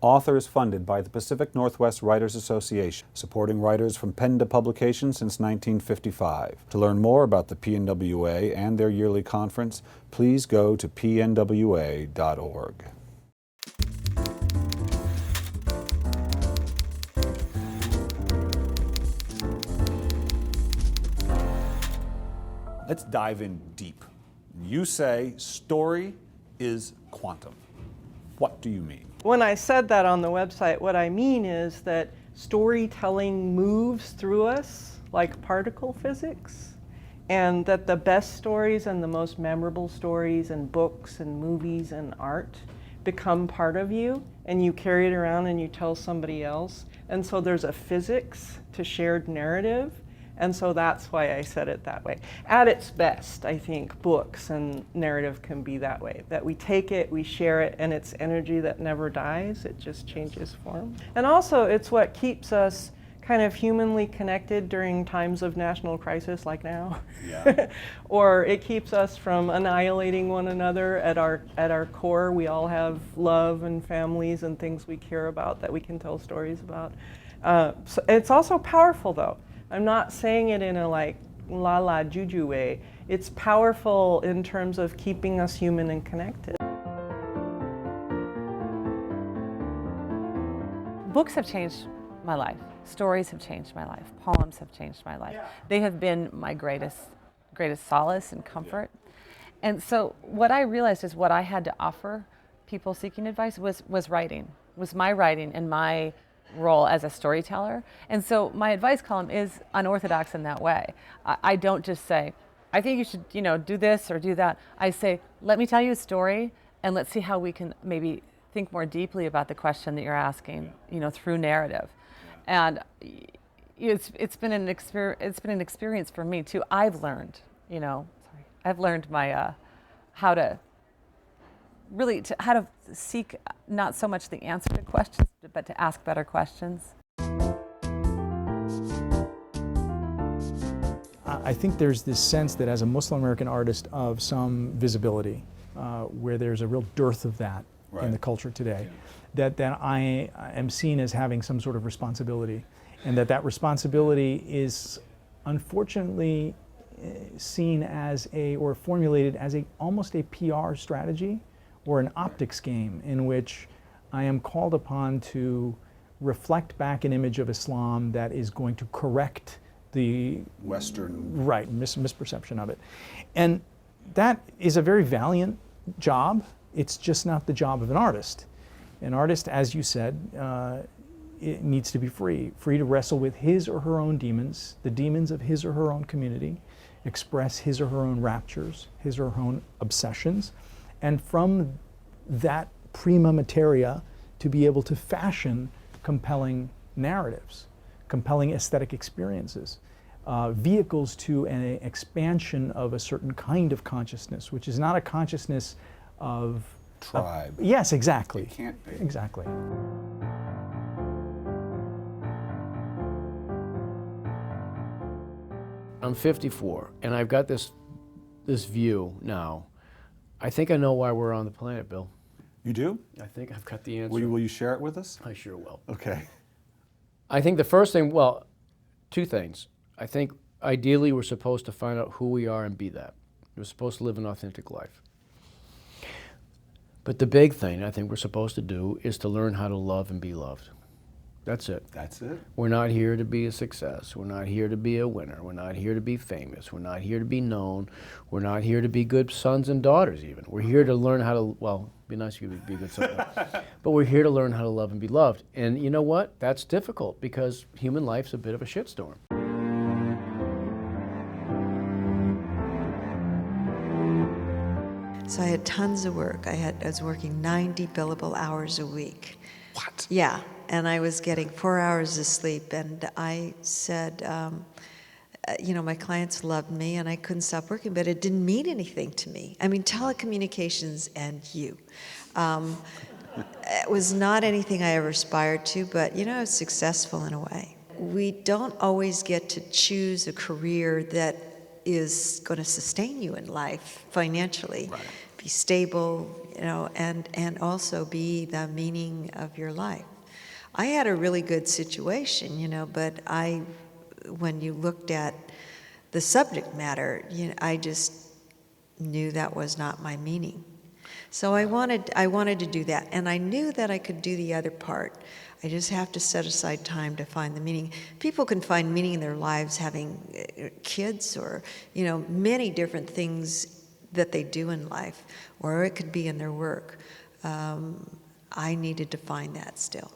Author is funded by the Pacific Northwest Writers Association, supporting writers from pen to publication since 1955. To learn more about the PNWA and their yearly conference, please go to pnwa.org. Let's dive in deep. You say story is quantum. What do you mean? When I said that on the website, what I mean is that storytelling moves through us like particle physics, and that the best stories and the most memorable stories and books and movies and art become part of you, and you carry it around and you tell somebody else. And so there's a physics to shared narrative. And so that's why I said it that way. At its best, I think books and narrative can be that way, that we take it, we share it, and it's energy that never dies, it just changes form. And also it's what keeps us kind of humanly connected during times of national crisis like now. Yeah. Or it keeps us from annihilating one another at our core. We all have love and families and things we care about that we can tell stories about. So it's also powerful though. I'm not saying it in a like la juju way. It's powerful in terms of keeping us human and connected. Books have changed my life. Stories have changed my life. Poems have changed my life. They have been my greatest solace and comfort. And so what I realized is what I had to offer people seeking advice was writing, was my writing and my role as a storyteller. And so my advice column is unorthodox in that way. I don't just say, I think you should, do this or do that. I say, let me tell you a story and let's see how we can maybe think more deeply about the question that you're asking, through narrative. And it's been an experience for me too. I've learned, I've learned my how to seek not so much the answer to questions, but to ask better questions. I think there's this sense that as a Muslim American artist of some visibility, where there's a real dearth of that in the culture today, that I am seen as having some sort of responsibility, and that responsibility is unfortunately seen as or formulated as almost a PR strategy or an optics game in which I am called upon to reflect back an image of Islam that is going to correct the Western misperception of it. And that is a very valiant job. It's just not the job of an artist. An artist, as you said, it needs to be free to wrestle with his or her own demons, the demons of his or her own community, express his or her own raptures, his or her own obsessions, and from that prima materia to be able to fashion compelling narratives, compelling aesthetic experiences, vehicles to an expansion of a certain kind of consciousness, which is not a consciousness of tribe. Yes, exactly. It can't be. Exactly. I'm 54, and I've got this view now. I think I know why we're on the planet, Bill. You do? I think I've got the answer. Will you share it with us? I sure will. Okay. I think the first thing, well, two things. I think ideally we're supposed to find out who we are and be that. We're supposed to live an authentic life. But the big thing I think we're supposed to do is to learn how to love and be loved. That's it. That's it. We're not here to be a success. We're not here to be a winner. We're not here to be famous. We're not here to be known. We're not here to be good sons and daughters even. We're here to learn how to, well, it'd be nice if you could be good sons. But we're here to learn how to love and be loved. And you know what? That's difficult because human life's a bit of a shitstorm. So I had tons of work. I was working 90 billable hours a week. What? Yeah, and I was getting 4 hours of sleep. And I said, my clients loved me and I couldn't stop working, but it didn't mean anything to me. I mean, telecommunications and you. It was not anything I ever aspired to, but I was successful in a way. We don't always get to choose a career that is going to sustain you in life financially. Right. Be stable, know, and also be the meaning of your life. I had a really good situation, you know, but when you looked at the subject matter, you know, I just knew that was not my meaning. So I wanted to do that, and I knew that I could do the other part. I just have to set aside time to find the meaning. People can find meaning in their lives having kids, or, you know, many different things that they do in life, or it could be in their work. I needed to find that still.